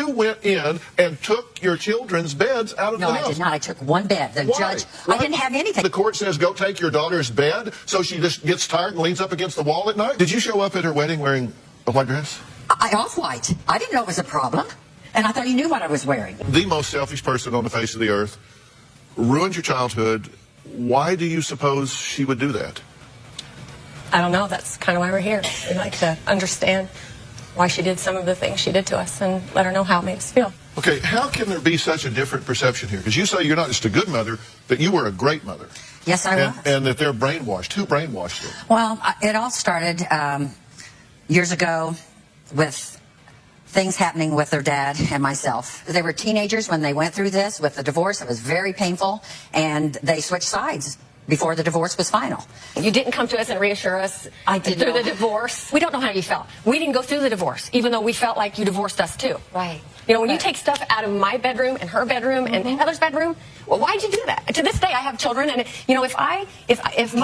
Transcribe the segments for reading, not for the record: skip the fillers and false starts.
You went in and took your children's beds out of the house. No, I did not. I took one bed. The Why? judge, Why? I didn't have anything. The court says go take your daughter's bed, so she just gets tired and leans up against the wall at night. Did you show up at her wedding wearing a white dress? Off-white. I didn't know it was a problem, and I thought you knew what I was wearing. The most selfish person on the face of the earth, ruined your childhood. Why do you suppose she would do that? I don't know. That's kind of why we're here. We'd like to understand why she did some of the things she did to us and let her know how it made us feel. Okay, how can there be such a different perception here? Because you say you're not just a good mother, but you were a great mother. Yes, I was. And that they're brainwashed. Who brainwashed them? Well, it all started years ago with things happening with their dad and myself. They were teenagers when they went through this with the divorce. It was very painful, and they switched sides before the divorce was final. You didn't come to us and reassure us through the divorce. We don't know how you felt. We didn't go through the divorce, even though we felt like you divorced us too. Right. You know, when you take stuff out of my bedroom and her bedroom and Heather's bedroom, well, why'd you do that? To this day, I have children, and you know, if my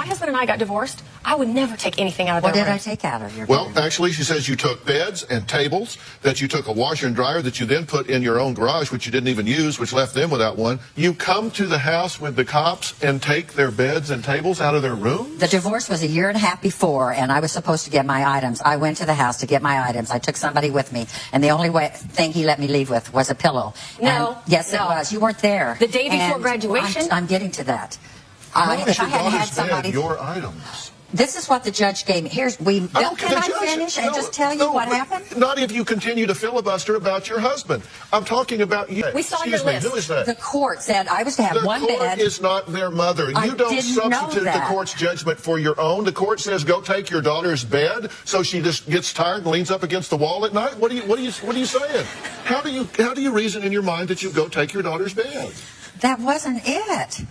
husband and I got divorced, I would never take anything out of their room. What did I take out of your Well, bedroom? actually, she says you took beds and tables, that you took a washer and dryer that you then put in your own garage, which you didn't even use, which left them without one. You come to the house with the cops and take their beds and tables out of their room? The divorce was a year and a half before, and I was supposed to get my items. I went to the house to get my items. I took somebody with me, and the only thing he let me leave with was a pillow. No. And yes, it was. You weren't there. The day before And graduation? I'm getting to that. How If is I your hadn't had daughter's somebody... bed your items? This is what the judge gave me. Can I finish and just tell you what happened? Not if you continue to filibuster about your husband. I'm talking about you. We saw Excuse your me, list. who is that? The court said I was to have one The court bed. is not their mother. I You don't didn't know substitute the that. court's judgment for your own. The court says go take your daughter's bed, so she just gets tired and leans up against the wall at night. What are you saying? How do you reason in your mind that you go take your daughter's bed? That wasn't it.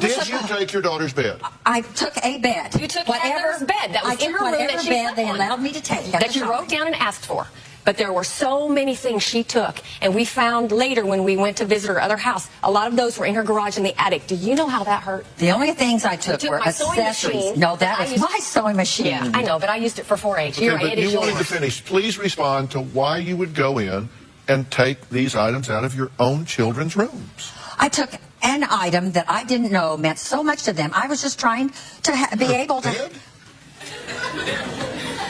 Did you take your daughter's bed? I took a bed. You took Heather's bed that was I in took her room whatever that she bed slept they on. allowed me to take. That you wrote down and asked for. But there were so many things she took, and we found later when we went to visit her other house, a lot of those were in her garage in the attic. Do you know how that hurt? The only things I took took were my sewing accessories. machine No, that that I was used- my sewing machine. Yeah, I know, but I used it for 4-H. Okay, You're right, but it is you wanted to yours. finish. Please respond to why you would go in and take these items out of your own children's rooms. I took an item that I didn't know meant so much to them. I was just trying to be able to... Bed?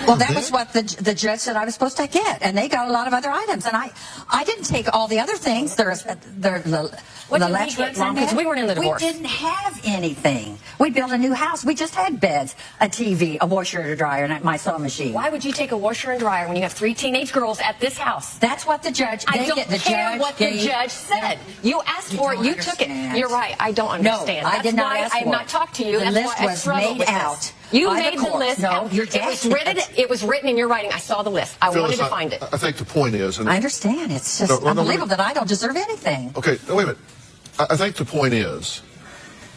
Well, that was what the judge said I was supposed to get, and they got a lot of other items, and I didn't take all the other things. What did we get wrong? Because we weren't in the divorce. We didn't have anything. We built a new house. We just had beds, a TV, a washer and a dryer, and my sewing machine. Why would you take a washer and dryer when you have 3 teenage girls at this house? That's what the judge. I don't care what the judge said. You asked for it. You took it. You're right. I don't understand. No, I did not ask for it. I have not talked to you. The That's list why I was struggled made with out. this. You by made the the court. list. No, your dad. It was written in your writing. I saw the list. I wanted to find it. I think the point is... I understand. It's just unbelievable that I don't deserve anything. Okay, no, wait a minute. I think the point is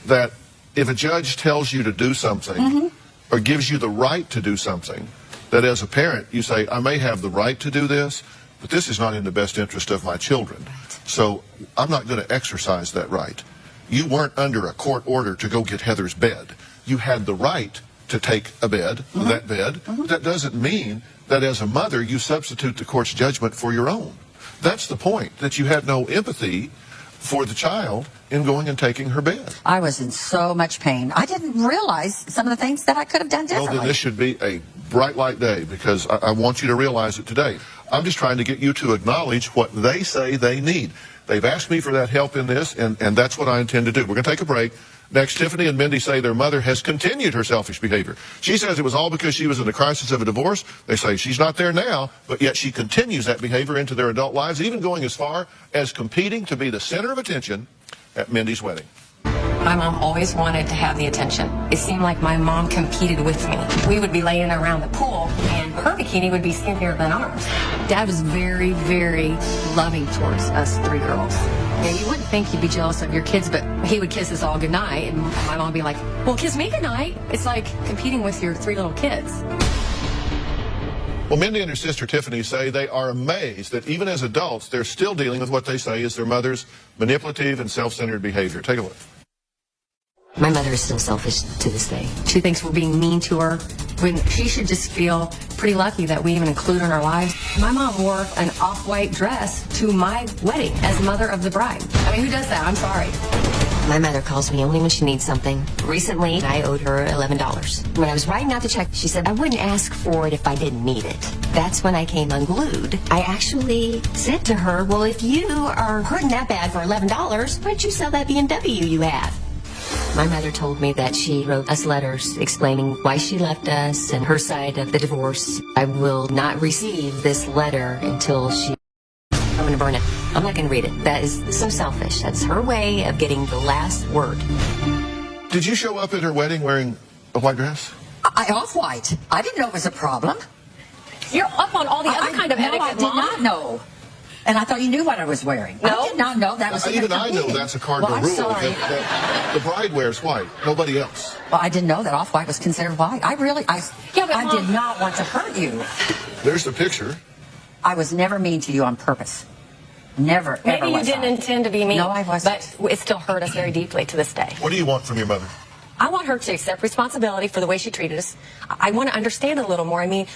that if a judge tells you to do something or gives you the right to do something, that as a parent you say, I may have the right to do this, but this is not in the best interest of my children. So I'm not going to exercise that right. You weren't under a court order to go get Heather's bed. You had the right to take a bed, that bed. That doesn't mean that as a mother you substitute the court's judgment for your own. That's the point, that you had no empathy for the child in going and taking her bed. I was in so much pain. I didn't realize some of the things that I could have done differently. Well, then this should be a bright light day, because I want you to realize it today. I'm just trying to get you to acknowledge what they say they need. They've asked me for that help in this, and that's what I intend to do. We're going to take a break. Next, Tiffany and Mindy say their mother has continued her selfish behavior. She says it was all because she was in the crisis of a divorce. They say she's not there now, but yet she continues that behavior into their adult lives, even going as far as competing to be the center of attention at Mindy's wedding. My mom always wanted to have the attention. It seemed like my mom competed with me. We would be laying around the pool, and her bikini would be skinnier than ours. Dad was very, very loving towards us 3 girls. Yeah, you wouldn't think he'd be jealous of your kids, but he would kiss us all goodnight, and my mom would be like, well, kiss me goodnight. It's like competing with your 3 little kids. Well, Mindy and her sister Tiffany say they are amazed that even as adults, they're still dealing with what they say is their mother's manipulative and self-centered behavior. Take a look. My mother is still selfish to this day. She thinks we're being mean to her when she should just feel pretty lucky that we even include her in our lives. My mom wore an off-white dress to my wedding as mother of the bride. I mean, who does that? I'm sorry. My mother calls me only when she needs something. Recently, I owed her $11. When I was writing out the check, she said I wouldn't ask for it if I didn't need it. That's when I came unglued. I actually said to her, well, if you are hurting that bad for $11, why don't you sell that BMW you have? My mother told me that she wrote us letters explaining why she left us and her side of the divorce. I will not receive this letter until she... I'm going to burn it. I'm not going to read it. That is so selfish. That's her way of getting the last word. Did you show up at her wedding wearing a white dress? Off-white. I didn't know it was a problem. You're up on all the other kind of etiquette, I did Mom. not know. And I thought you knew what I was wearing. No. I did not know that was Even I know that's a cardinal well, I'm rule. sorry. That the bride wears white, nobody else. Well, I didn't know that off-white was considered white. I Mom, did not want to hurt you. There's the picture. I was never mean to you on purpose. Never, ever Maybe you was didn't I. intend to be mean. No, I wasn't. But it still hurt us very deeply to this day. What do you want from your mother? I want her to accept responsibility for the way she treated us. I want to understand a little more. I mean,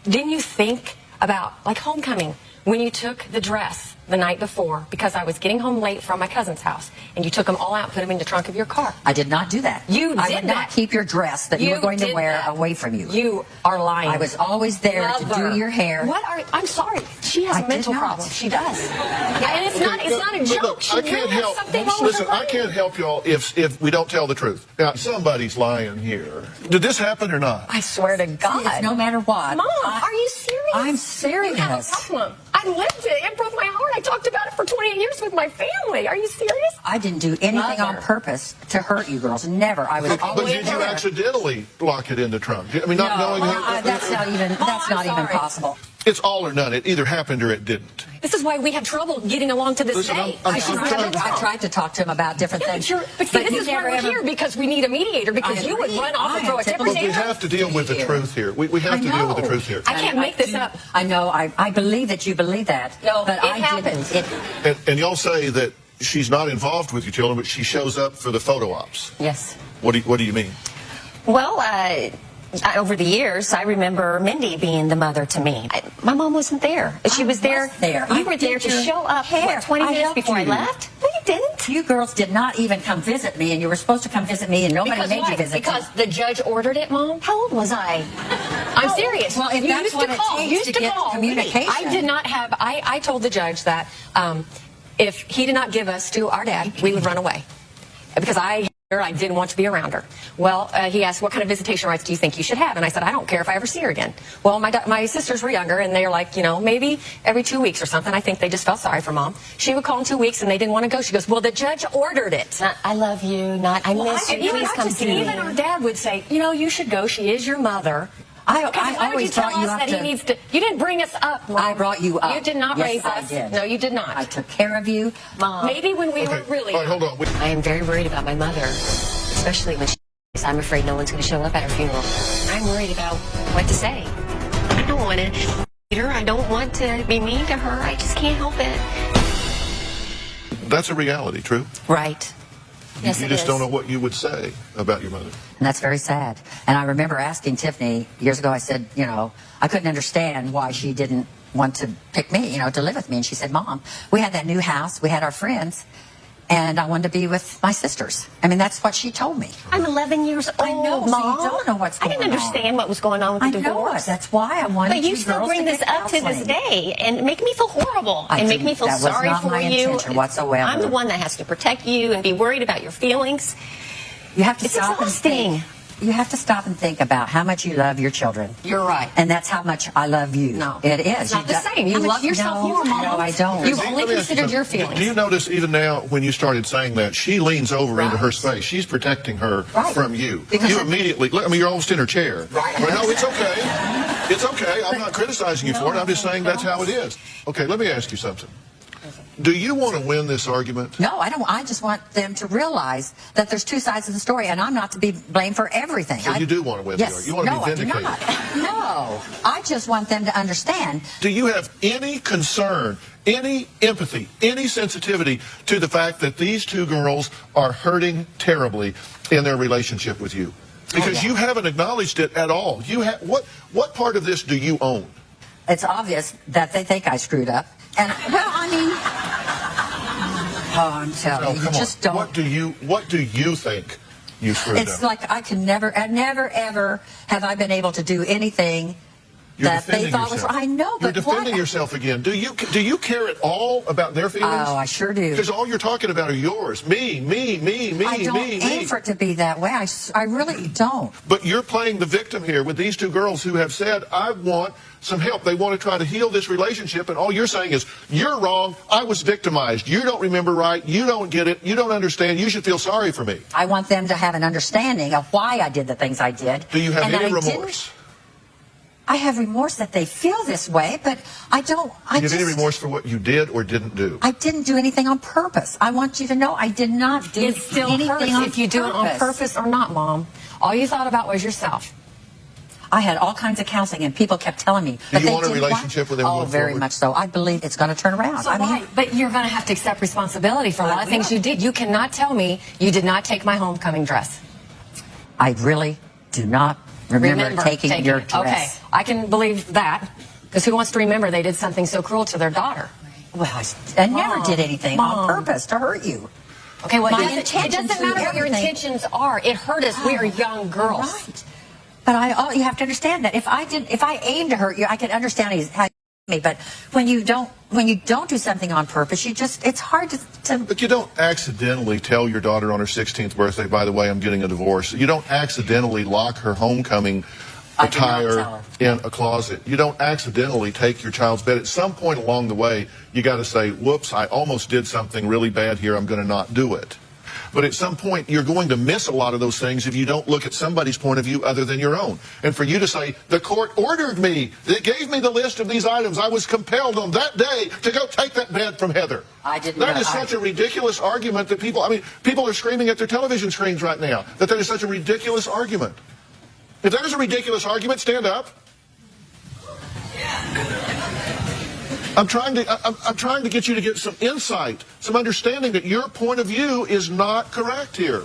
didn't you think about, like, homecoming, when you took the dress the night before because I was getting home late from my cousin's house, and you took them all out and put them in the trunk of your car? I did not do that. You I did would that. not keep your dress that you were going to did wear that. away from you. You are lying. I was always there to Lover. do your hair. What are? I'm sorry. She has I a mental did not. problem. She does. And it's not. It's not a But joke. look, She I can't really has help. something wrong with Listen, her I brain. can't help y'all if we don't tell the truth. Now, somebody's lying here. Did this happen or not? I swear to God. It's no matter what. Mom, are you serious? I'm serious. You have a problem. I lived it. It broke my heart. I talked about it for 28 years with my family. Are you serious? I didn't do anything on Mother. purpose to hurt you girls. Never. I was But always did you there. accidentally lock it in the trunk? I mean, not knowing That's not even. That's I'm not even sorry. possible. It's all or none. It either happened or it didn't. This is why we have trouble getting along to this Listen, day. I'm I trying- tried to talk to him about different Yeah, things. but see, this you is why never we're ever- here, because we need a mediator, because I you would agree. run off and I throw a am temper But we tantrum. have to deal with the truth here. We have to deal with the truth here. I can't make this up. I know. I believe that you believe that. No, but it I happens. didn't. And y'all say that she's not involved with your children, but she shows up for the photo ops. Yes. What do you mean? Well, over the years, I remember Mindy being the mother to me. My mom wasn't there. She was there. there. You I were there did to your show up hair. what, 20 I minutes helped before I you. left? No, you didn't. You girls did not even come visit me, and you were supposed to come visit me, and nobody made you visit Because me. the judge ordered it, Mom? How old was I? I'm serious. Well, if you that's used what to it call. takes used to to get call. communication. I did not have. I told the judge that if he did not give us to our dad, we would run away because I didn't want to be around her. Well, he asked, what kind of visitation rights do you think you should have? And I said, I don't care if I ever see her again. Well, my sisters were younger, and they were like, maybe every 2 weeks or something. I think they just felt sorry for Mom. She would call in 2 weeks, and they didn't want to go. She goes, well, the judge ordered it. I love you. I miss you. Please come see me. Even our dad would say, you should go. She is your mother. I Why would always you tell brought you us up that to. he needs to? You didn't bring us up, Mom. I brought you up. You did not Yes, raise I us. did. No, you did not. I took care of you, Mom. Maybe when we were really. All right, hold on. I am very worried about my mother, especially when I'm afraid no one's going to show up at her funeral. I'm worried about what to say. I don't want to hate her. I don't want to be mean to her. I just can't help it. That's a reality, true? Right. Yes, You it just is. don't know what you would say about your mother. and that's very sad. And I remember asking Tiffany years ago. I said, I couldn't understand why she didn't want to pick me, to live with me. And she said, Mom, we had that new house, we had our friends, and I wanted to be with my sisters. I mean, that's what she told me. I'm 11 years old, I know, so you Mom. don't know what's I didn't going on. understand what was going on with the I know divorce. it. That's why I wanted But you still girls bring to this get up to this counseling. day and make me feel horrible I and make didn't. me feel That was sorry not for my you. intention whatsoever. I'm the one that has to protect you and be worried about your feelings. You have to It's stop exhausting. and think. You have to stop and think about how much you love your children. You're right. And that's how much I love you. No. It is. It's not the same. You love yourself more, Mom. No, I don't. You've See, only let me ask you considered your something. feelings. Do you notice even now when you started saying that, she leans over into her space. She's protecting her Right. from you. Because you I- immediately, you're almost in her chair. Right. Well, it's okay. It's okay. I'm not criticizing you for it. I'm just saying that's how it is. Okay, let me ask you something. Do you want to win this argument? No, I don't. I just want them to realize that there's two sides of the story, and I'm not to be blamed for everything. So you do want to win the argument? You want to be vindicated? I do not. No, I just want them to understand. Do you have any concern, any empathy, any sensitivity to the fact that these two girls are hurting terribly in their relationship with you? Because you haven't acknowledged it at all. You have what part of this do you own? It's obvious that they think I screwed up, and well, I mean, oh, I'm telling you, you just don't. What do you think you screwed up? It's like I never ever have I been able to do anything that they thought was. I know, but you're defending yourself again. Do you care at all about their feelings? Oh, I sure do. Because all you're talking about are yours. Me. I don't aim for it to be that way. I really don't. But you're playing the victim here with these two girls who have said, I want some help. They want to try to heal this relationship, and all you're saying is, you're wrong. I was victimized. You don't remember right. You don't get it. You don't understand. You should feel sorry for me. I want them to have an understanding of why I did the things I did. Do you have any remorse? I have remorse that they feel this way, but I don't. Do you have any remorse for what you did or didn't do? I didn't do anything on purpose. I want you to know I did not do it still anything hurts on if you do it on purpose or not, Mom. All you thought about was yourself. I had all kinds of counseling, and people kept telling me. Do you want a relationship with them? Oh, very much so. I believe it's going to turn around. So but you're going to have to accept responsibility for a lot of things you did. You cannot tell me you did not take my homecoming dress. I really do not remember taking your dress. Okay, I can believe that, because who wants to remember they did something so cruel to their daughter? Well, I never did anything on purpose to hurt you. Okay, well, it doesn't matter what your intentions are. It hurt us. We are young girls. Right. But you have to understand that if I aimed to hurt you, I could understand how you me. But when you don't do something on purpose, it's hard to. But you don't accidentally tell your daughter on her 16th birthday, by the way, I'm getting a divorce. You don't accidentally lock her homecoming attire in a closet. You don't accidentally take your child's bed. At some point along the way, you got to say, whoops, I almost did something really bad here. I'm going to not do it. But at some point, you're going to miss a lot of those things if you don't look at somebody's point of view other than your own. And for you to say, the court ordered me, they gave me the list of these items, I was compelled on that day to go take that bed from Heather. I didn't. That is such a ridiculous argument that people are screaming at their television screens right now, that is such a ridiculous argument. If that is a ridiculous argument, stand up. I'm trying to get you to get some insight, some understanding that your point of view is not correct here.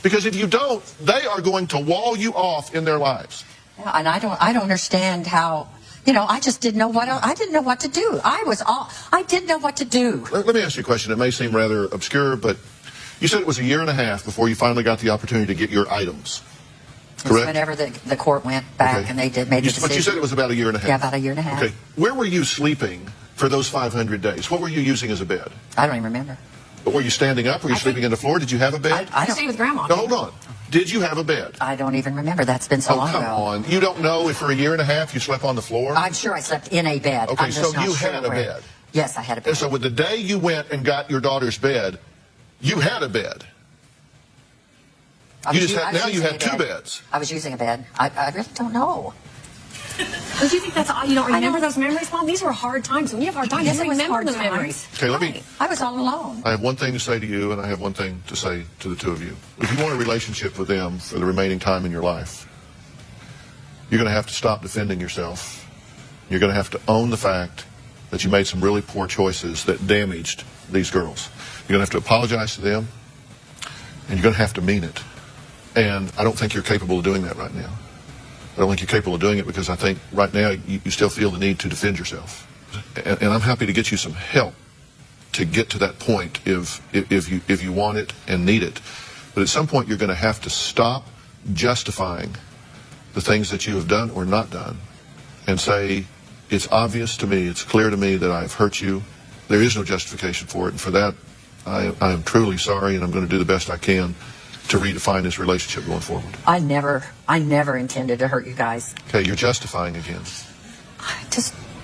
Because if you don't, they are going to wall you off in their lives. Yeah, and I don't understand how. I just didn't know I didn't know what to do. I didn't know what to do. Let me ask you a question. It may seem rather obscure, but you said it was a year and a half before you finally got the opportunity to get your items. Correct? Whenever the court went back and they made the decision. But you said it was about a year and a half. Yeah, about a year and a half. Okay. Where were you sleeping for those 500 days? What were you using as a bed? I don't even remember. But were you standing up? Were you sleeping on the floor? Did you have a bed? I stayed with Grandma. No, hold on. Did you have a bed? I don't even remember. That's been so long ago. Oh, come on. You don't know if for a year and a half you slept on the floor? I'm sure I slept in a bed. Okay, so you had a bed. Yes, I had a bed. And so with the day you went and got your daughter's bed, you had a bed. You had two beds. I was using a bed. I really don't know. Don't you think that's all? You don't remember those memories, Mom? These were hard times. When you have hard times, you remember the memories. Okay, I was all alone. I have one thing to say to you, and I have one thing to say to the two of you. If you want a relationship with them for the remaining time in your life, you're going to have to stop defending yourself. You're going to have to own the fact that you made some really poor choices that damaged these girls. You're going to have to apologize to them, and you're going to have to mean it. And I don't think you're capable of doing that right now. I don't think you're capable of doing it because I think right now you still feel the need to defend yourself. And I'm happy to get you some help to get to that point if you want it and need it. But at some point you're going to have to stop justifying the things that you have done or not done and say, it's obvious to me, it's clear to me that I've hurt you. There is no justification for it. And for that, I am truly sorry, and I'm going to do the best I can to redefine this relationship going forward. I never intended to hurt you guys. Okay, you're justifying again.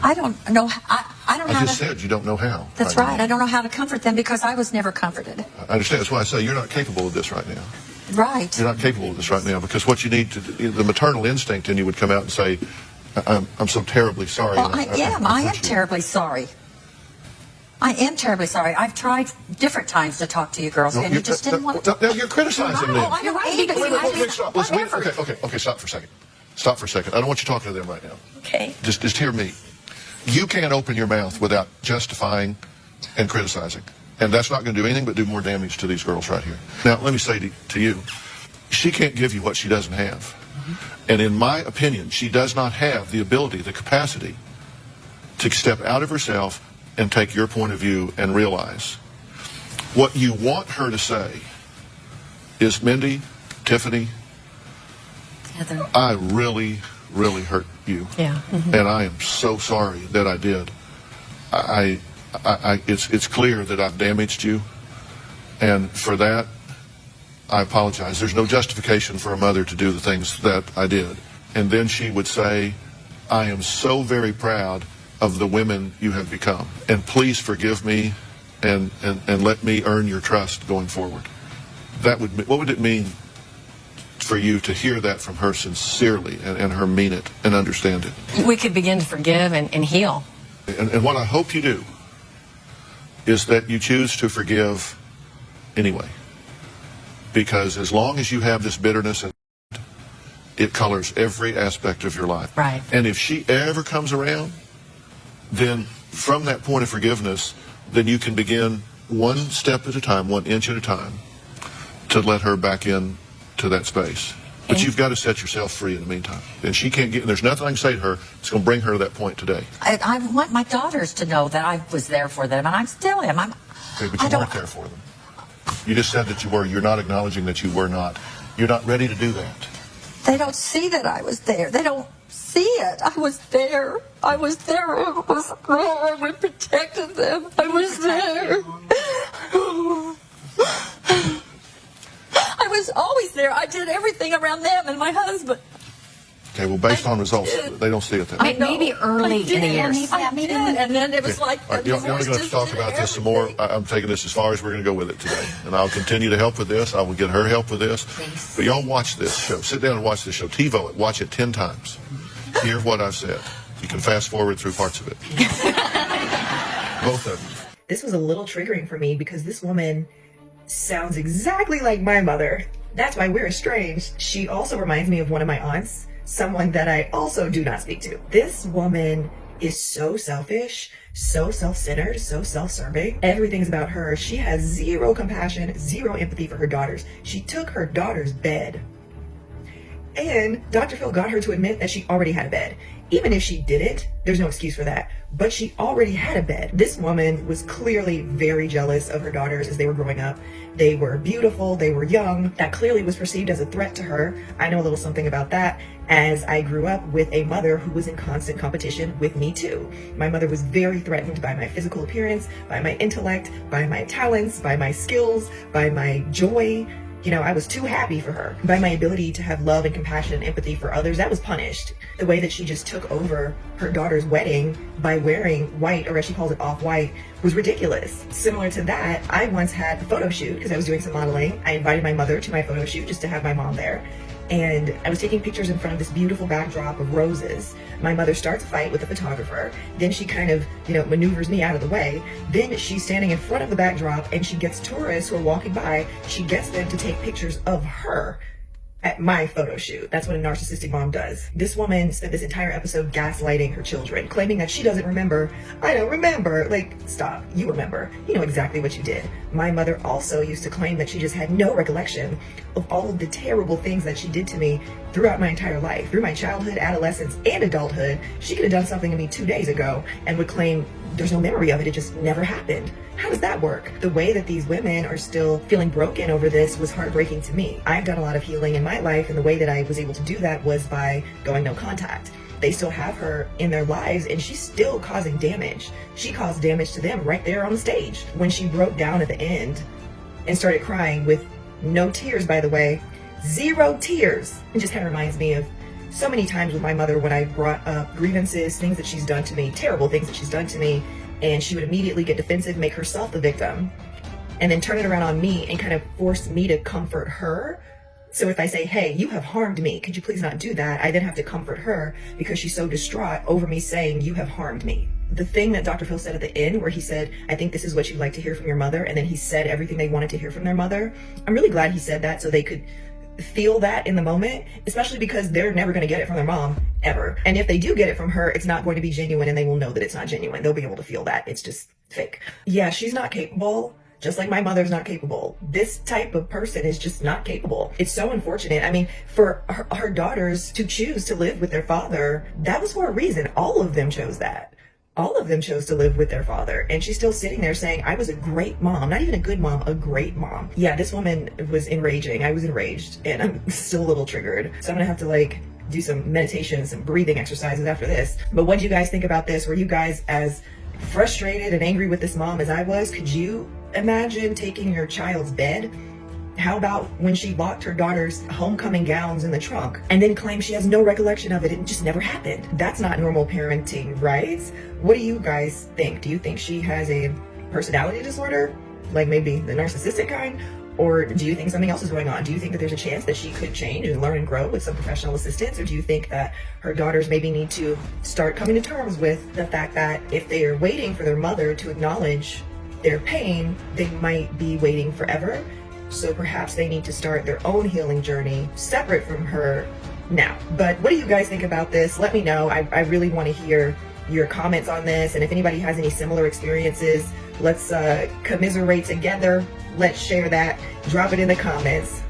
I don't know. I don't know. I just said you don't know how. That's right. I don't know how to comfort them because I was never comforted. I understand. That's why I say you're not capable of this right now. Right. You're not capable of this right now because what you need to do, the maternal instinct in you would come out and say, I'm so terribly sorry. Well, I am terribly sorry. I am terribly sorry. I've tried different times to talk to you girls, and you just didn't want to. Now you're criticizing them. You're right. Stop. Okay, stop for a second. Stop for a second. I don't want you talking to them right now. Okay. Just hear me. You can't open your mouth without justifying and criticizing. And that's not going to do anything but do more damage to these girls right here. Now, let me say to you, she can't give you what she doesn't have. And in my opinion, she does not have the ability, the capacity to step out of herself and take your point of view and realize what you want her to say is, Mindy, Tiffany, Heather. I really, really hurt you. Yeah. Mm-hmm. And I am so sorry that I did. It's clear that I've damaged you. And for that, I apologize. There's no justification for a mother to do the things that I did. And then she would say, I am so very proud of the women you have become. And please forgive me and let me earn your trust going forward. What would it mean for you to hear that from her sincerely and her mean it and understand it? We could begin to forgive and heal. And what I hope you do is that you choose to forgive anyway. Because as long as you have this bitterness, it colors every aspect of your life. Right. And if she ever comes around, then from that point of forgiveness, then you can begin one step at a time, 1 inch at a time, to let her back in to that space. But you've got to set yourself free in the meantime. And she can't get, and there's nothing I can say to her that's going to bring her to that point today. I want my daughters to know that I was there for them, and I still am. Okay, but you weren't there for them. You just said that you were. You're not acknowledging that you were not. You're not ready to do that. They don't see that I was there. They don't see it. I was there. I was there. I was there. I protected them. I was there. I was always there. I did everything around them and my husband. Okay, well, based on results, they don't see it that way. Maybe early in the years. I did, and then it was like. All right, you're going to talk about this some more. I'm taking this as far as we're going to go with it today. And I'll continue to help with this. I will get her help with this. Please. But y'all watch this show. Sit down and watch this show. TiVo it. Watch it 10 times. Hear what I've said. You can fast forward through parts of it. Both of them. This was a little triggering for me because this woman sounds exactly like my mother. That's why we're estranged. She also reminds me of one of my aunts, someone that I also do not speak to. This woman is so selfish, so self-centered, so self-serving. Everything's about her. She has zero compassion, zero empathy for her daughters. She took her daughter's bed. And Dr. Phil got her to admit that she already had a bed. Even if she didn't, there's no excuse for that. But she already had a bed. This woman was clearly very jealous of her daughters as they were growing up. They were beautiful, they were young. That clearly was perceived as a threat to her. I know a little something about that, as I grew up with a mother who was in constant competition with me too. My mother was very threatened by my physical appearance, by my intellect, by my talents, by my skills, by my joy. You know, I was too happy for her. By my ability to have love and compassion and empathy for others, that was punished. The way that she just took over her daughter's wedding by wearing white, or as she calls it, off-white, was ridiculous. Similar to that, I once had a photo shoot because I was doing some modeling. I invited my mother to my photo shoot just to have my mom there. And I was taking pictures in front of this beautiful backdrop of roses. My mother starts a fight with the photographer. Then she kind of, maneuvers me out of the way. Then she's standing in front of the backdrop and she gets tourists who are walking by. She gets them to take pictures of her at my photo shoot. That's what a narcissistic mom does. This woman spent this entire episode gaslighting her children, claiming that she doesn't remember. I don't remember. Like, stop. You remember. You know exactly what you did. My mother also used to claim that she just had no recollection of all of the terrible things that she did to me throughout my entire life. Through my childhood, adolescence, and adulthood, she could have done something to me 2 days ago and would claim there's no memory of it. It just never happened. How does that work? The way that these women are still feeling broken over this was heartbreaking to me. I've done a lot of healing in my life, and the way that I was able to do that was by going no contact. They still have her in their lives, and she's still causing damage. She caused damage to them right there on the stage. When she broke down at the end and started crying with no tears, by the way, 0 tears. It just kind of reminds me of so many times with my mother when I brought up grievances, things that she's done to me, terrible things that she's done to me, and she would immediately get defensive, make herself the victim, and then turn it around on me and kind of force me to comfort her. So if I say, hey, you have harmed me, could you please not do that? I then have to comfort her because she's so distraught over me saying, you have harmed me. the thing that Dr. Phil said at the end, where he said, I think this is what you'd like to hear from your mother, and then he said everything they wanted to hear from their mother. I'm really glad he said that so they could feel that in the moment, especially because they're never going to get it from their mom ever. And if they do get it from her, it's not going to be genuine, and they will know that it's not genuine. They'll be able to feel that it's just fake. Yeah, she's not capable. Just like my mother's not capable. This type of person is just not capable. It's so unfortunate. I mean, for her daughters to choose to live with their father, that was for a reason. All of them chose that. All of them chose to live with their father. And she's still sitting there saying, I was a great mom. Not even a good mom, a great mom. Yeah, this woman was enraging. I was enraged, and I'm still a little triggered. So I'm gonna have to like do some meditation, some breathing exercises after this. But what do you guys think about this? Were you guys as frustrated and angry with this mom as I was? Could you imagine taking your child's bed? How about when she locked her daughter's homecoming gowns in the trunk and then claimed she has no recollection of it? It just never happened. That's not normal parenting, right? What do you guys think? Do you think she has a personality disorder? Like maybe the narcissistic kind? Or do you think something else is going on? Do you think that there's a chance that she could change and learn and grow with some professional assistance? Or do you think that her daughters maybe need to start coming to terms with the fact that if they are waiting for their mother to acknowledge their pain, they might be waiting forever? So perhaps they need to start their own healing journey separate from her now. But what do you guys think about this? Let me know. I really want to hear your comments on this. And if anybody has any similar experiences, let's commiserate together. Let's share that. Drop it in the comments.